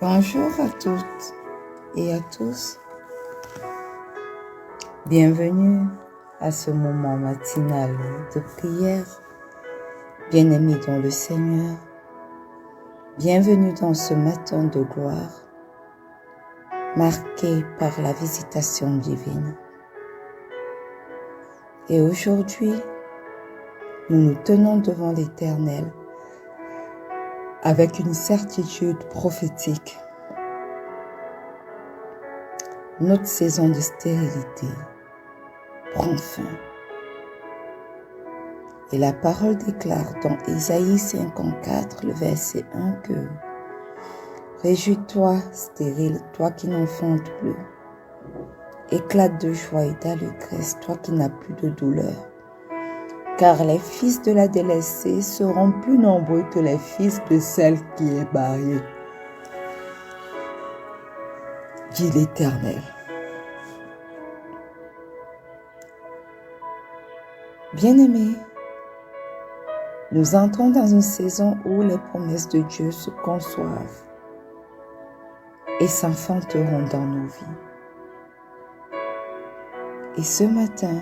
Bonjour à toutes et à tous. Bienvenue à ce moment matinal de prière. Bien-aimés dans le Seigneur, bienvenue dans ce matin de gloire, marqué par la visitation divine. Et aujourd'hui, nous nous tenons devant l'Éternel avec une certitude prophétique. Notre saison de stérilité prend fin. Et la parole déclare dans Ésaïe 54, le verset 1 que « Réjouis-toi, stérile, toi qui n'enfantes plus. Éclate de joie et d'allégresse, toi qui n'as plus de douleur. Car les fils de la délaissée seront plus nombreux que les fils de celle qui est mariée. » dit l'Éternel. Bien-aimés, nous entrons dans une saison où les promesses de Dieu se conçoivent et s'enfanteront dans nos vies. Et ce matin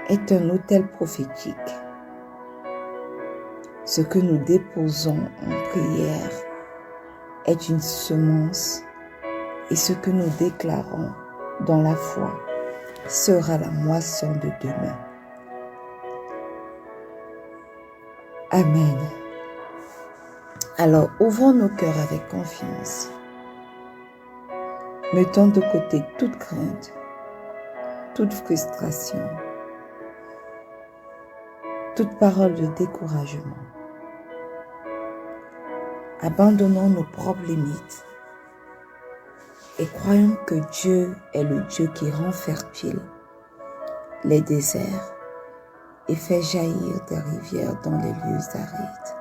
est un autel prophétique. Ce que nous déposons en prière est une semence et ce que nous déclarons dans la foi sera la moisson de demain. Amen. Alors, ouvrons nos cœurs avec confiance. Mettons de côté toute crainte, toute frustration, toute parole de découragement. Abandonnons nos propres limites et croyons que Dieu est le Dieu qui rend fertile les déserts et fait jaillir des rivières dans les lieux arides.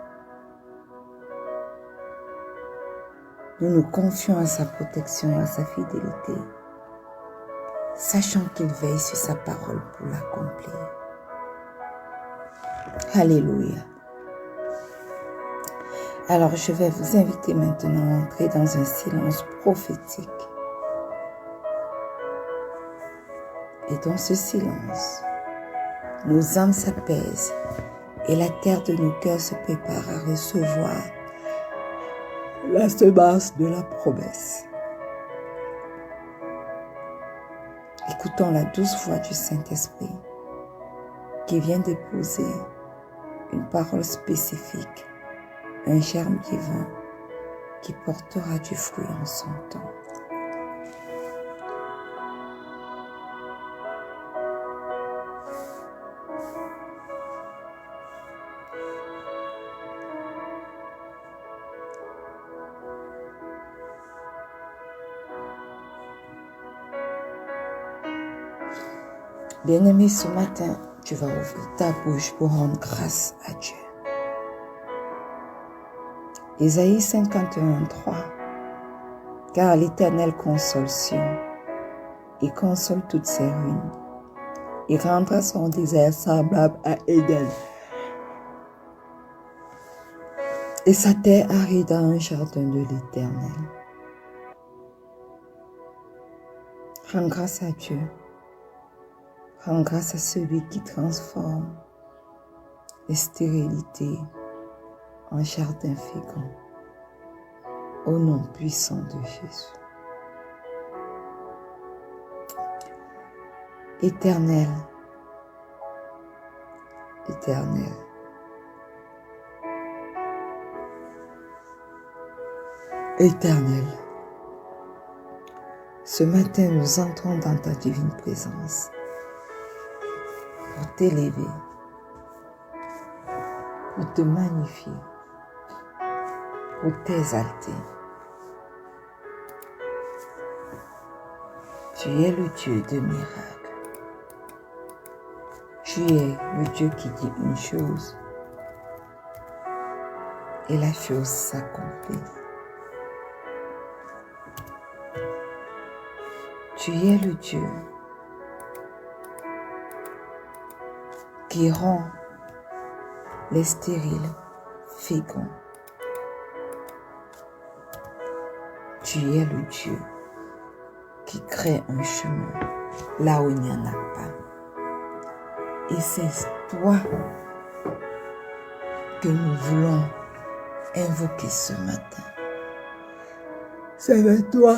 Nous nous confions à sa protection et à sa fidélité, sachant qu'il veille sur sa parole pour l'accomplir. Alléluia. Alors je vais vous inviter maintenant à entrer dans un silence prophétique. Et dans ce silence, nos âmes s'apaisent et la terre de nos cœurs se prépare à recevoir la semence de la promesse. Écoutons la douce voix du Saint-Esprit qui vient déposer une parole spécifique, un germe divin qui portera du fruit en son temps. Bien-aimé, ce matin, tu vas ouvrir ta bouche pour rendre grâce à Dieu. Ésaïe 51, 3. Car l'Éternel console Sion, et console toutes ses ruines. Il rendra son désert semblable à Éden, et sa terre aride à un jardin de l'Éternel. Rends grâce à Dieu. Rends grâce à celui qui transforme les stérilités en jardin fécond. Au nom puissant de Jésus. Éternel, Éternel, Éternel, ce matin nous entrons dans ta divine présence pour t'élever, pour te magnifier, pour t'exalter. Tu es le Dieu de miracles. Tu es le Dieu qui dit une chose et la chose s'accomplit. Tu es le Dieu qui rend les stériles féconds. Tu es le Dieu qui crée un chemin là où il n'y en a pas. Et c'est toi que nous voulons invoquer ce matin. C'est vers toi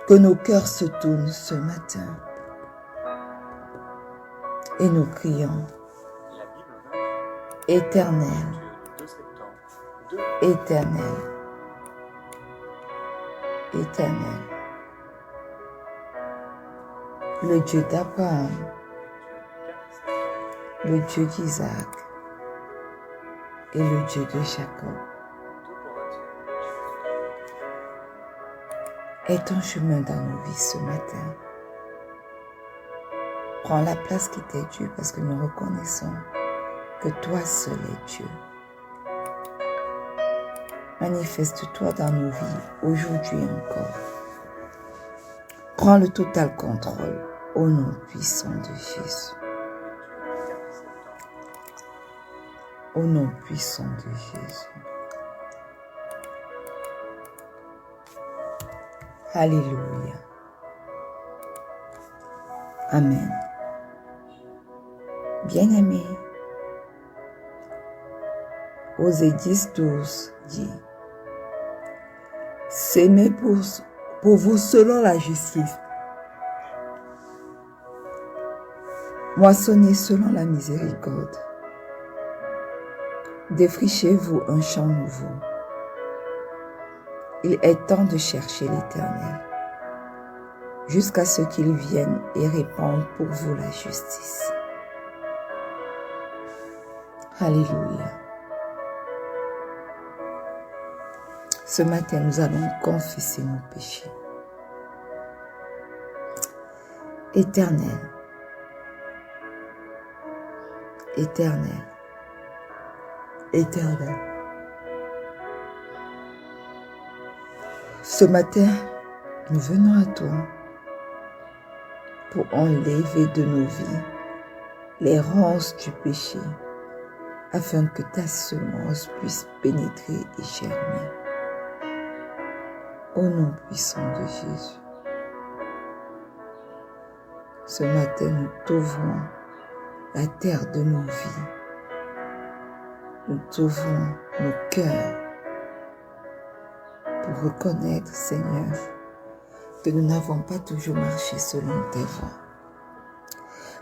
que nos cœurs se tournent ce matin. Et nous crions, Éternel, Éternel, Éternel, le Dieu d'Abraham, le Dieu d'Isaac et le Dieu de Jacob. Aie ton chemin dans nos vies ce matin. Prends la place qui t'est due parce que nous reconnaissons que toi seul es Dieu. Manifeste-toi dans nos vies aujourd'hui encore. Prends le total contrôle au nom puissant de Jésus. Au nom puissant de Jésus. Alléluia. Amen. Bien-aimés, Osée 10:12 dit, s'aimer pour vous selon la justice, moissonnez selon la miséricorde, défrichez-vous un champ nouveau. Il est temps de chercher l'Éternel, jusqu'à ce qu'il vienne et répande pour vous la justice. Alléluia. Ce matin, nous allons confesser nos péchés. Éternel, Éternel, Éternel. Ce matin, nous venons à toi pour enlever de nos vies les ronces du péché, afin que ta semence puisse pénétrer et germer. Au nom puissant de Jésus. Ce matin, nous t'ouvrons la terre de nos vies. Nous t'ouvrons nos cœurs pour reconnaître, Seigneur, que nous n'avons pas toujours marché selon tes voies.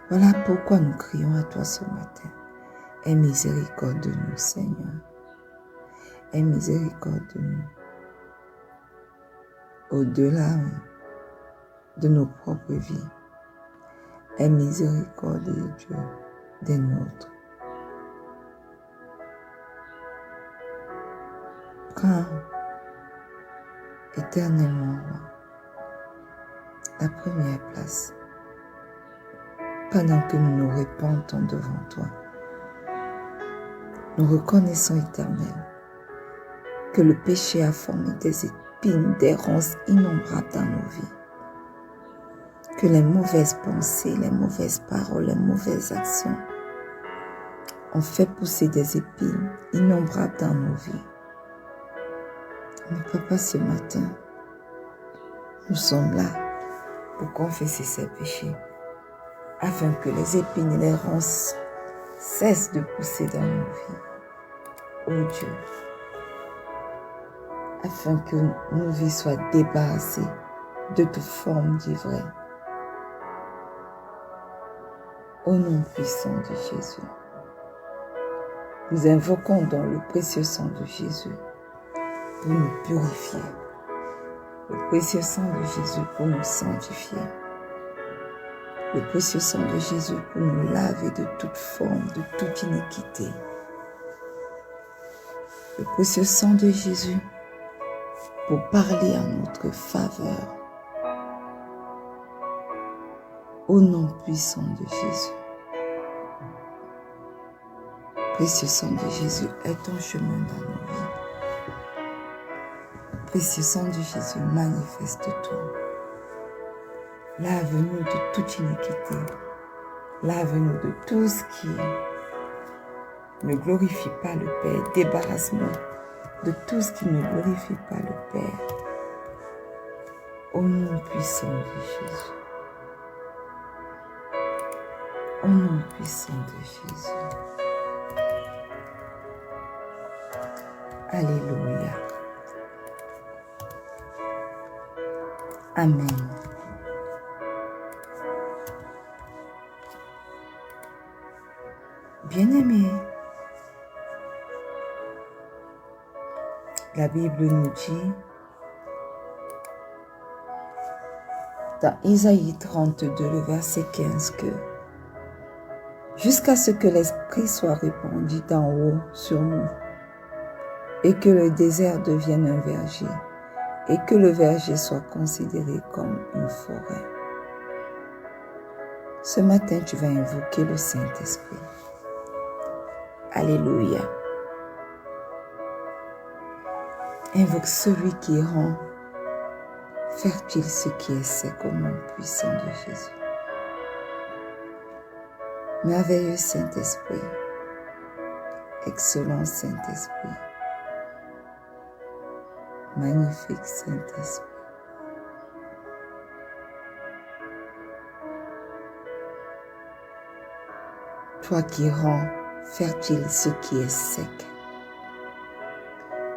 Voilà pourquoi nous crions à toi ce matin. Aie miséricorde de nous, Seigneur. Aie miséricorde de nous. Au-delà de nos propres vies. Aie miséricorde de Dieu des nôtres. Prends éternellement la première place pendant que nous nous répandons devant toi. Nous reconnaissons, Éternel, que le péché a formé des épines, des ronces innombrables dans nos vies. Que les mauvaises pensées, les mauvaises paroles, les mauvaises actions ont fait pousser des épines innombrables dans nos vies. Mais Papa, ce matin, nous sommes là pour confesser ces péchés, afin que les épines et les ronces cessent de pousser dans nos vies. Oh Dieu, afin que nos vies soient débarrassées de toute forme d'ivresse. Au nom puissant de Jésus, nous invoquons dans le précieux sang de Jésus pour nous purifier. Le précieux sang de Jésus pour nous sanctifier. Le précieux sang de Jésus pour nous laver de toute forme, de toute iniquité. Le précieux sang de Jésus pour parler en notre faveur. Au nom puissant de Jésus. Précieux sang de Jésus, aie ton chemin dans nos vies. Précieux sang de Jésus, manifeste-toi. Lave-nous de toute iniquité. Lave-nous de tout ce qui ne glorifie pas le Père. Débarrasse-nous de tout ce qui ne glorifie pas le Père. Au nom puissant de Jésus. Au nom puissant de Jésus. Alléluia. Amen. Bien-aimés, la Bible nous dit dans Isaïe 32, le verset 15 que jusqu'à ce que l'Esprit soit répandu d'en haut sur nous et que le désert devienne un verger et que le verger soit considéré comme une forêt. Ce matin, tu vas invoquer le Saint-Esprit. Alléluia. Invoque celui qui rend fertile ce qui est sec au nom puissant de Jésus. Merveilleux Saint-Esprit, excellent Saint-Esprit, magnifique Saint-Esprit. Toi qui rends fertile ce qui est sec,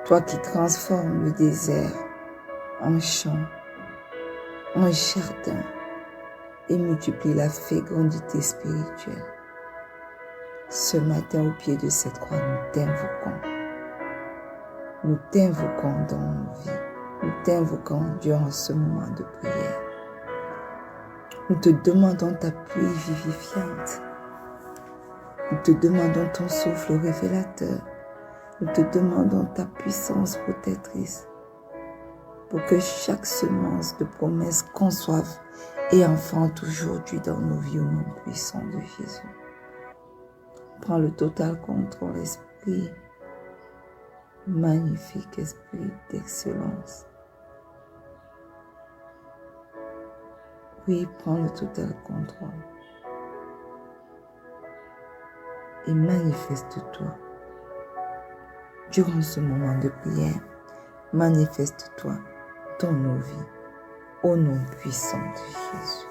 toi qui transformes le désert en champ, en jardin et multiplie la fécondité spirituelle. Ce matin, au pied de cette croix, nous t'invoquons. Nous t'invoquons dans nos vies. Nous t'invoquons durant ce moment de prière. Nous te demandons ta pluie vivifiante. Nous te demandons ton souffle révélateur. Nous te demandons ta puissance protectrice pour que chaque semence de promesse conçoive et enfante aujourd'hui dans nos vies au nom puissant de Jésus. Prends le total contrôle, Esprit magnifique, Esprit d'excellence. Oui, prends le total contrôle et manifeste-toi. Durant ce moment de prière, manifeste-toi dans nos vies, au nom puissant de Jésus.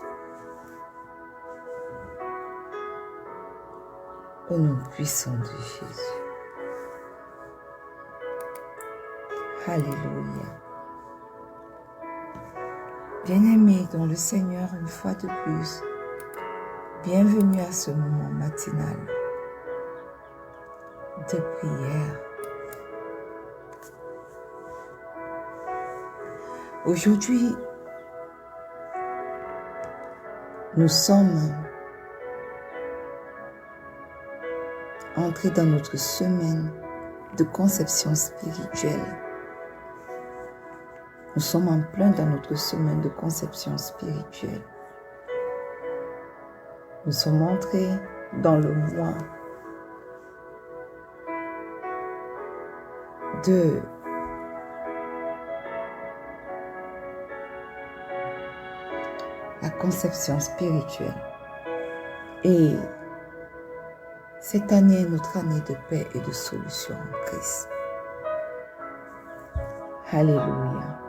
Au nom puissant de Jésus. Alléluia. Bien-aimés dans le Seigneur, une fois de plus, bienvenue à ce moment matinal de prière. Aujourd'hui, nous sommes entrés dans notre semaine de conception spirituelle. Nous sommes en plein dans notre semaine de conception spirituelle. Nous sommes entrés dans le mois de la conception spirituelle. Et cette année est notre année de paix et de solution en Christ. Alléluia.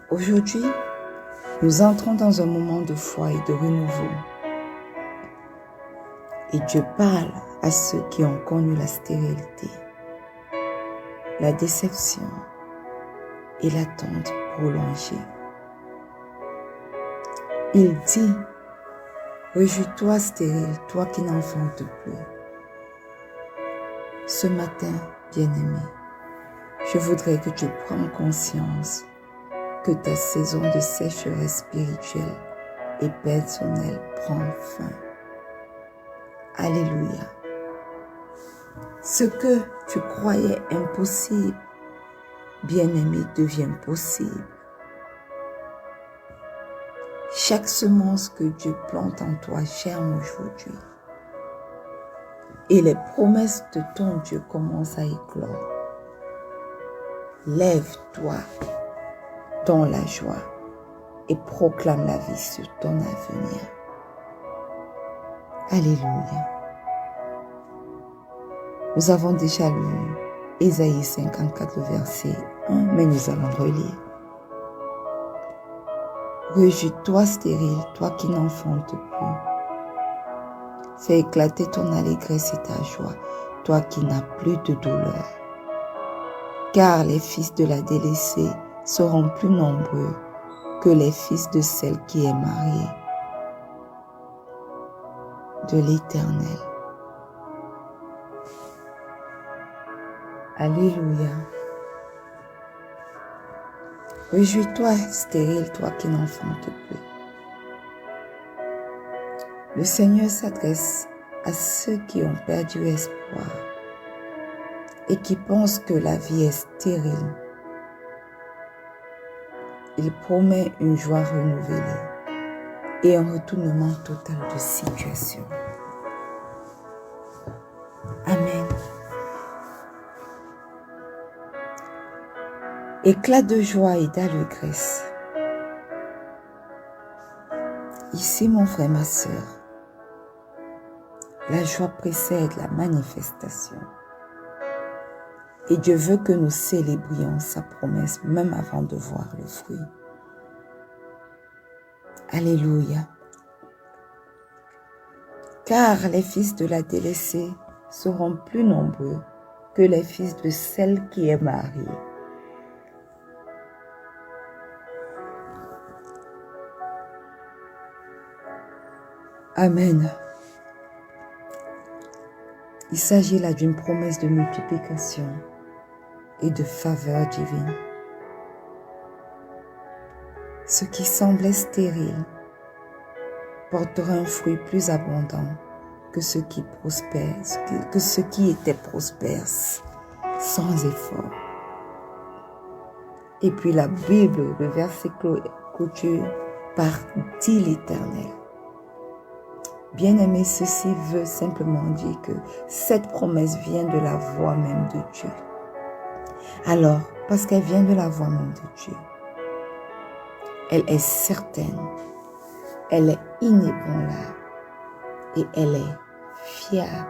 Aujourd'hui, nous entrons dans un moment de foi et de renouveau. Et Dieu parle à ceux qui ont connu la stérilité, la déception et l'attente prolongée. Il dit, réjouis-toi stérile, toi qui n'enfantes plus. Ce matin, bien-aimé, je voudrais que tu prennes conscience que ta saison de sécheresse spirituelle et personnelle prend fin. Alléluia. Ce que tu croyais impossible, bien-aimé, devient possible. Chaque semence que Dieu plante en toi germe aujourd'hui. Et les promesses de ton Dieu commencent à éclore. Lève-toi dans la joie et proclame la vie sur ton avenir. Alléluia. Nous avons déjà lu Ésaïe 54, le verset 1, mais nous allons relire. Réjouis-toi stérile, toi qui n'enfantes plus. Fais éclater ton allégresse et ta joie, toi qui n'as plus de douleur. Car les fils de la délaissée seront plus nombreux que les fils de celle qui est mariée. De l'Éternel. Alléluia. Réjouis-toi, stérile, toi qui n'enfantes plus. Le Seigneur s'adresse à ceux qui ont perdu espoir et qui pensent que la vie est stérile. Il promet une joie renouvelée et un retournement total de situation. Amen. Éclat de joie et d'allégresse. Ici, mon frère, ma sœur, la joie précède la manifestation. Et Dieu veut que nous célébrions sa promesse même avant de voir le fruit. Alléluia. Car les fils de la délaissée seront plus nombreux que les fils de celle qui est mariée. Amen. Il s'agit là d'une promesse de multiplication et de faveur divine. Ce qui semblait stérile portera un fruit plus abondant que ce qui prospère, que ce qui était prospère sans effort. Et puis la Bible, le verset clôture par « dit l'Éternel ». Bien-aimé, ceci veut simplement dire que cette promesse vient de la voix même de Dieu. Alors, parce qu'elle vient de la voix même de Dieu, elle est certaine, elle est inébranlable et elle est fiable.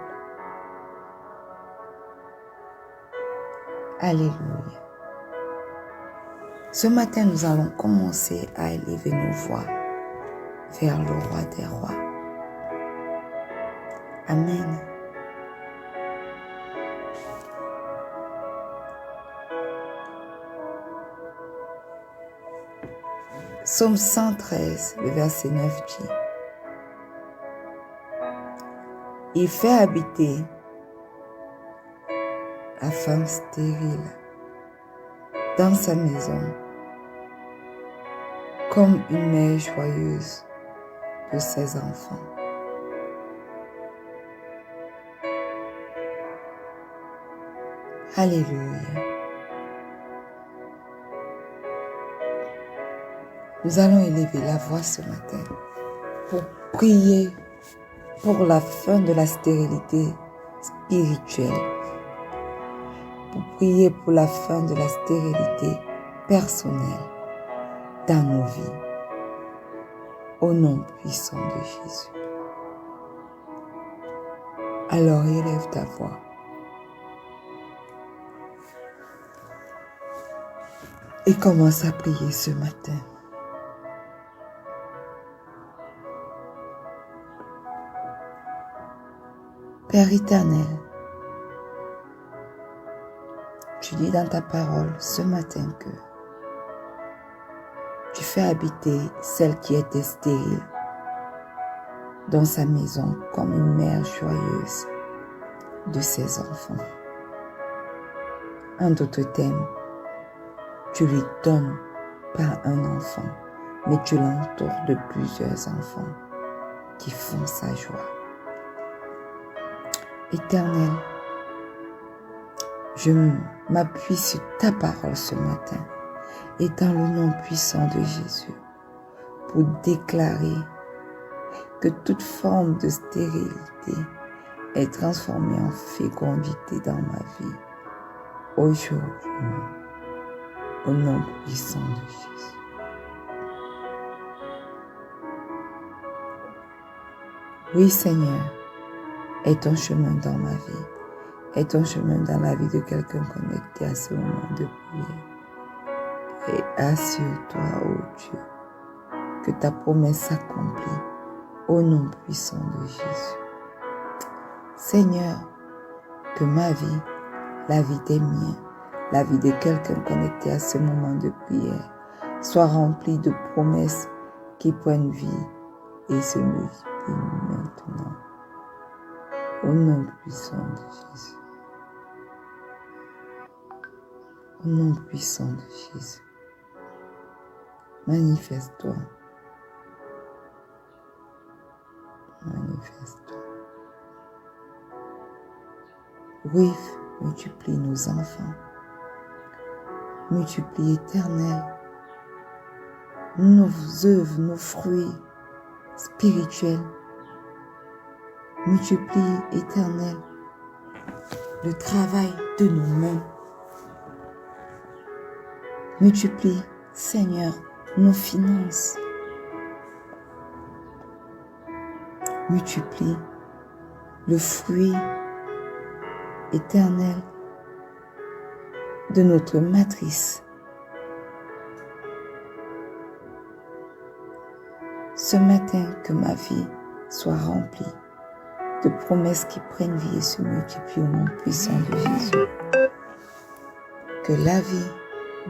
Alléluia. Ce matin, nous allons commencer à élever nos voix vers le roi des rois. Amen. Psaume 113, le verset 9 dit: Il fait habiter la femme stérile dans sa maison comme une mère joyeuse de ses enfants. Alléluia. Nous allons élever la voix ce matin pour prier pour la fin de la stérilité spirituelle, pour prier pour la fin de la stérilité personnelle dans nos vies, au nom puissant de Jésus. Alors élève ta voix. Et commence à prier ce matin. Père éternel, tu dis dans ta parole ce matin que tu fais habiter celle qui était stérile dans sa maison comme une mère joyeuse de ses enfants. En d'autres termes, tu lui donnes pas un enfant, mais tu l'entoures de plusieurs enfants qui font sa joie. Éternel, je m'appuie sur ta parole ce matin et dans le nom puissant de Jésus pour déclarer que toute forme de stérilité est transformée en fécondité dans ma vie aujourd'hui. Au nom puissant de Jésus. Oui, Seigneur, est ton chemin dans ma vie est ton chemin dans la vie de quelqu'un connecté à ce moment de prière. Et assure-toi, ô Dieu, que ta promesse s'accomplit au nom puissant de Jésus. Seigneur, que ma vie, la vie des miens, la vie de quelqu'un connecté à ce moment de prière, soit remplie de promesses qui prennent vie et se multiplient maintenant. Au nom puissant de Jésus. Au nom puissant de Jésus. Manifeste-toi. Manifeste-toi. Oui, multiplie nos enfants. Multiplie Éternel nos œuvres, nos fruits spirituels. Multiplie Éternel le travail de nos mains. Multiplie, Seigneur, nos finances. Multiplie le fruit éternel de notre matrice. Ce matin, que ma vie soit remplie de promesses qui prennent vie et se multiplient au nom puissant de Jésus. Que la vie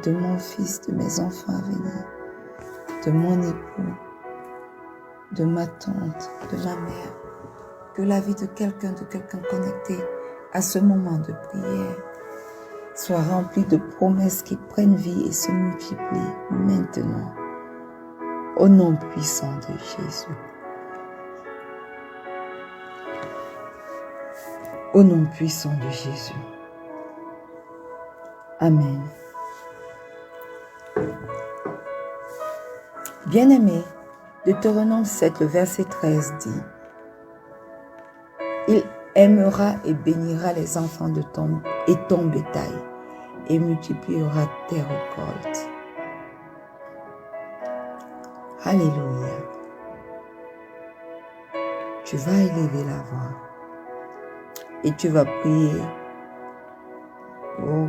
de mon fils, de mes enfants à venir, de mon époux, de ma tante, de ma mère, que la vie de quelqu'un connecté à ce moment de prière soit remplie de promesses qui prennent vie et se multiplient maintenant, au nom puissant de Jésus. Au nom puissant de Jésus. Amen. Bien-aimé, Deutéronome 7, le verset 13 dit: Il aimera et bénira les enfants de ton bétail et multipliera tes récoltes. Alléluia. Tu vas élever la voix et tu vas prier pour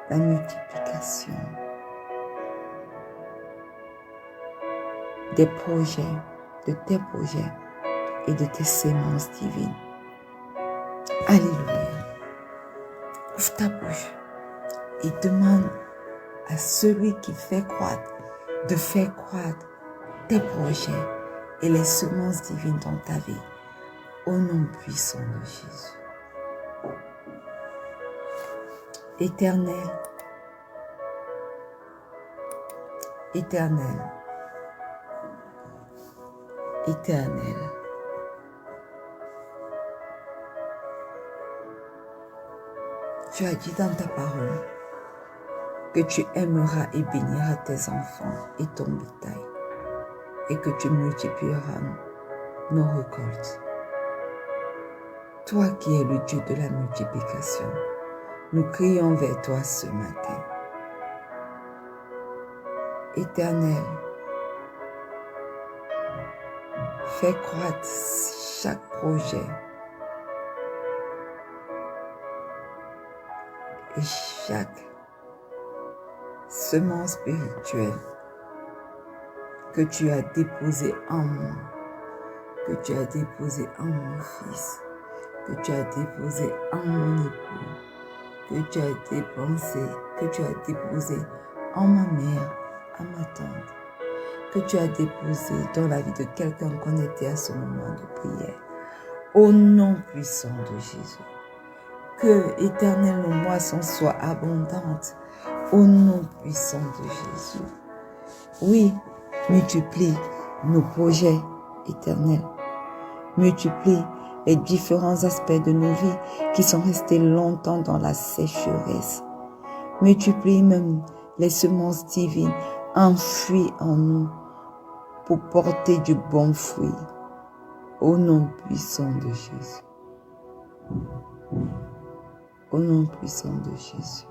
la multiplication des projets, de tes projets et de tes semences divines. Alléluia. Ouvre ta bouche et demande à celui qui fait croître de faire croître tes projets et les semences divines dans ta vie, au nom puissant de Jésus. Éternel, Éternel, Éternel, tu as dit dans ta parole que tu aimeras et béniras tes enfants et ton bétail, et que tu multiplieras nos récoltes. Toi qui es le Dieu de la multiplication, nous crions vers toi ce matin. Éternel, fais croître chaque projet et chaque semence spirituelle que tu as déposée en moi, que tu as déposée en mon fils, que tu as déposée en mon époux, que tu as déposé en ma mère, à ma tante, que tu as déposé dans la vie de quelqu'un connecté à ce moment de prière. Au nom puissant de Jésus, que éternel nos moissons soient abondantes. Au nom puissant de Jésus. Oui, multiplie nos projets éternels. Multiplie les différents aspects de nos vies qui sont restés longtemps dans la sécheresse. Multiplie même les semences divines enfouies en nous pour porter du bon fruit. Au nom puissant de Jésus. Au nom puissant de Jésus.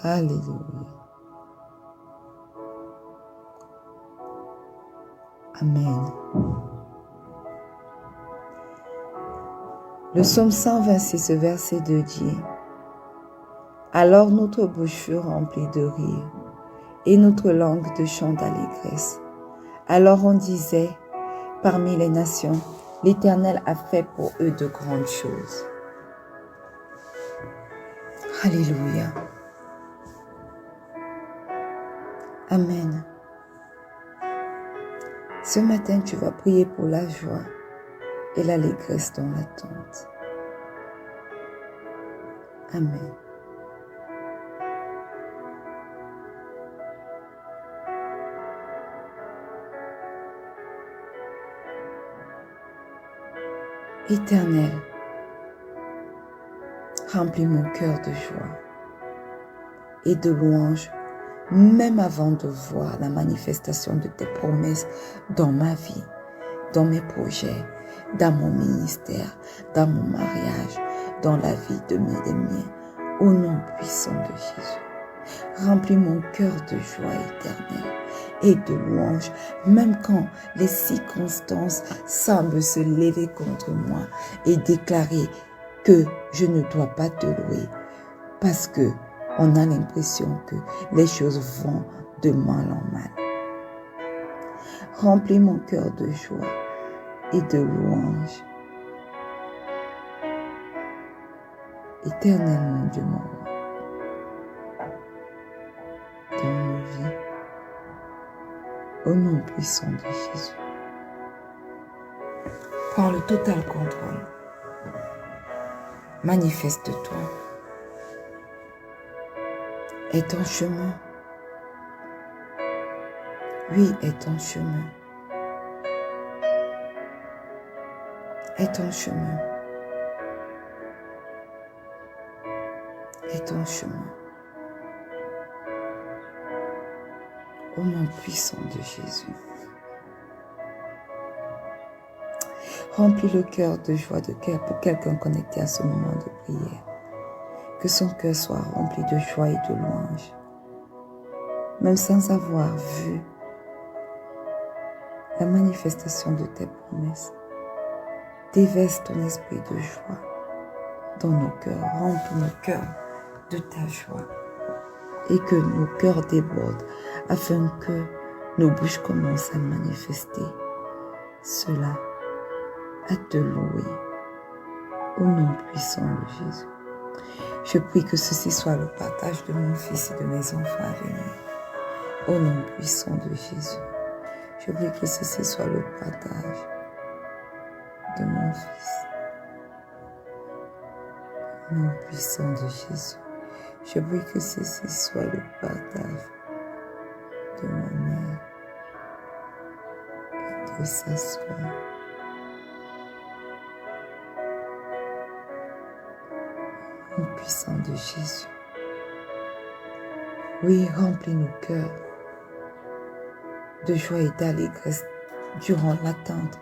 Alléluia. Amen. Le psaume 126, verset 2 dit: Alors notre bouche fut remplie de rire et notre langue de chants d'allégresse. Alors on disait parmi les nations, l'Éternel a fait pour eux de grandes choses. Alléluia. Amen. Ce matin, tu vas prier pour la joie et l'allégresse dans l'attente. Amen. Éternel, remplis mon cœur de joie et de louange, même avant de voir la manifestation de tes promesses dans ma vie, dans mes projets, dans mon ministère, dans mon mariage, dans la vie de mes miens, au nom puissant de Jésus. Remplis mon cœur de joie éternelle et de louange, même quand les circonstances semblent se lever contre moi et déclarer que je ne dois pas te louer, parce que on a l'impression que les choses vont de mal en mal. Remplis mon cœur de joie et de louange. Éternel mon Dieu, mon roi, dans nos vies, au nom puissant de Jésus. Prends le total contrôle. Manifeste-toi. Est ton chemin. Oui, est ton chemin. Est ton chemin. Est ton chemin. Au nom puissant de Jésus. Remplis le cœur de joie de cœur pour quelqu'un connecté à ce moment de prière. Que son cœur soit rempli de joie et de louange. Même sans avoir vu la manifestation de tes promesses. Déverse ton esprit de joie dans nos cœurs. Remplis nos cœurs de ta joie. Et que nos cœurs débordent afin que nos bouches commencent à manifester cela, à te louer au nom puissant de Jésus. Je prie que ceci soit le partage de mon fils et de mes enfants à venir. Au nom puissant de Jésus. Je prie que ceci soit le partage de mon fils. Au nom puissant de Jésus. Je prie que ceci soit le partage de ma mère et de sa soeur. Au nom puissant de Jésus. Oui, remplis nos cœurs de joie et d'allégresse durant l'attente,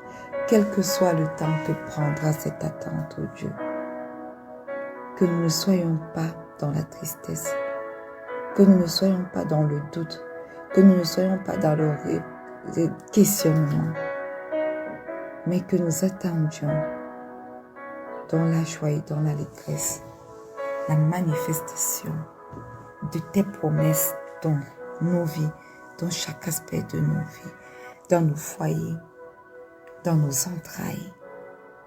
quel que soit le temps que prendra cette attente, oh Dieu. Que nous ne soyons pas dans la tristesse, que nous ne soyons pas dans le doute, que nous ne soyons pas dans le questionnement, mais que nous attendions dans la joie et dans l'allégresse la manifestation de tes promesses dans nos vies, dans chaque aspect de nos vies, dans nos foyers, dans nos entrailles,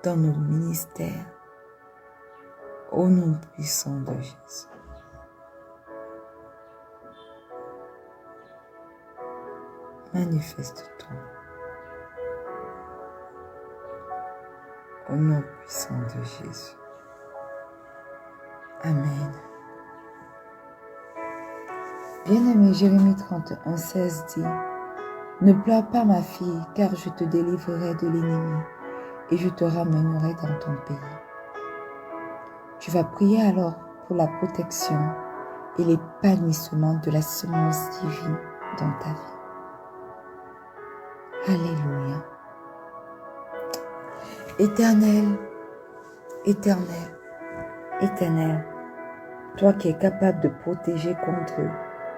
dans nos ministères, au nom puissant de Jésus. Manifeste-toi. Au nom puissant de Jésus. Amen. Bien-aimé, Jérémie 31, 16 dit: Ne pleure pas ma fille, car je te délivrerai de l'ennemi et je te ramènerai dans ton pays. Tu vas prier alors pour la protection et l'épanouissement de la semence divine dans ta vie. Alléluia. Éternel, éternel, éternel, toi qui es capable de protéger contre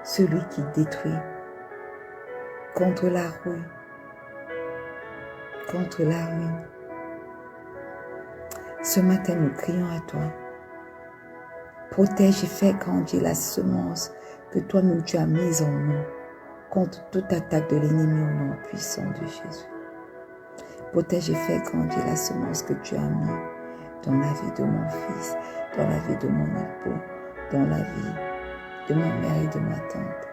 celui qui détruit, contre la ruine, Ce matin, nous crions à toi. Protège et fais grandir la semence que toi-même tu as mise en nous contre toute attaque de l'ennemi au nom puissant de Jésus. Protège et fais grandir la semence que tu as mise dans la vie de mon fils, dans la vie de mon époux, dans la vie de ma mère et de ma tante,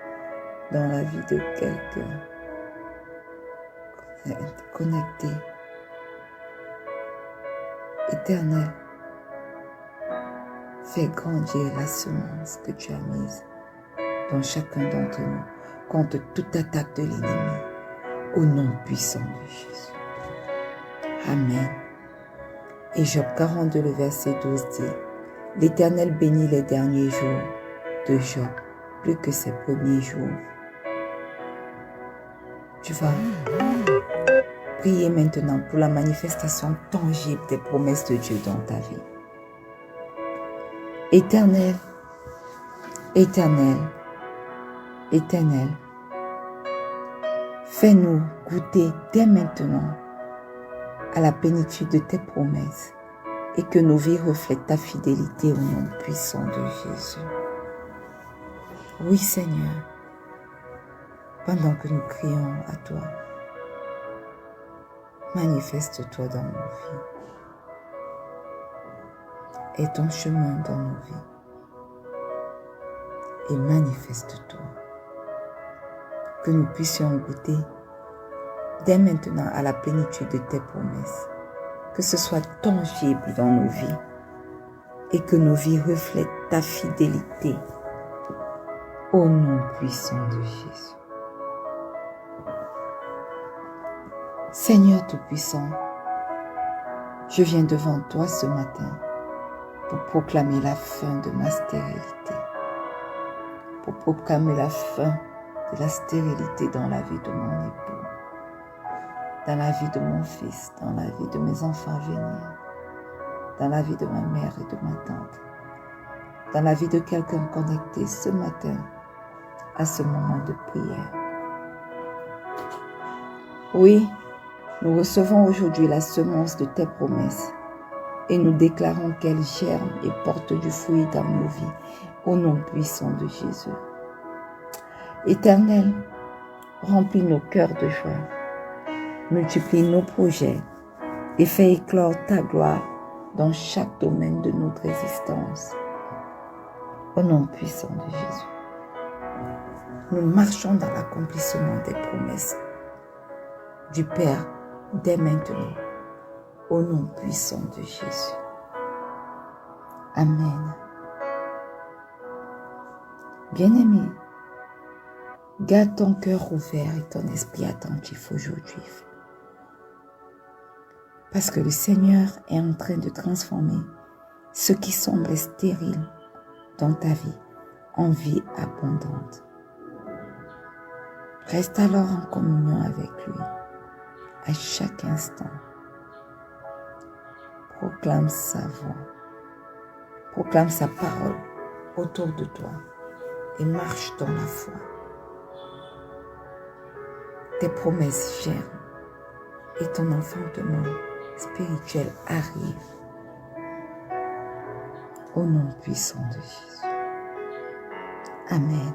dans la vie de quelqu'un connecté. Éternel, fais grandir la semence que tu as mise dans chacun d'entre nous contre toute attaque de l'ennemi au nom puissant de Jésus. Amen. Et Job 42, le verset 12 dit, l'Éternel bénit les derniers jours de Job plus que ses premiers jours. Tu vas prier maintenant pour la manifestation tangible des promesses de Dieu dans ta vie. Éternel, Éternel, Éternel, fais-nous goûter dès maintenant à la plénitude de tes promesses et que nos vies reflètent ta fidélité au nom puissant de Jésus. Oui Seigneur, pendant que nous crions à toi, manifeste-toi dans nos vies. Aie ton chemin dans nos vies. Et manifeste-toi. Que nous puissions goûter dès maintenant à la plénitude de tes promesses. Que ce soit tangible dans nos vies. Et que nos vies reflètent ta fidélité. Au nom puissant de Jésus. Seigneur Tout-Puissant, je viens devant toi ce matin pour proclamer la fin de ma stérilité, pour proclamer la fin de la stérilité dans la vie de mon époux, dans la vie de mon fils, dans la vie de mes enfants à venir, dans la vie de ma mère et de ma tante, dans la vie de quelqu'un connecté ce matin à ce moment de prière. Oui, nous recevons aujourd'hui la semence de tes promesses et nous déclarons qu'elle germe et porte du fruit dans nos vies, au nom puissant de Jésus. Éternel, remplis nos cœurs de joie, multiplie nos projets et fais éclore ta gloire dans chaque domaine de notre existence, au nom puissant de Jésus. Nous marchons dans l'accomplissement des promesses du Père dès maintenant, au nom puissant de Jésus. Amen. Bien-aimé, garde ton cœur ouvert et ton esprit attentif aujourd'hui. Parce que le Seigneur est en train de transformer ce qui semble stérile dans ta vie en vie abondante. Reste alors en communion avec lui à chaque instant. Proclame sa voix, proclame sa parole autour de toi et marche dans la foi. Tes promesses germent et ton enfantement spirituel arrive au nom puissant de Jésus. Amen.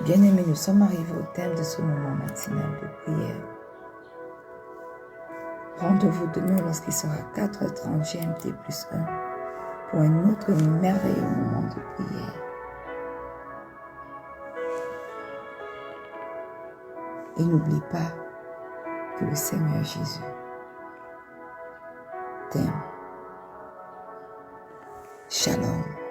Bien-aimés, nous sommes arrivés au terme de ce moment matinal de prière. Rendez-vous demain lorsqu'il sera 4h30 GMT plus 1 pour un autre merveilleux moment de prière. Et n'oublie pas que le Seigneur Jésus t'aime. Shalom.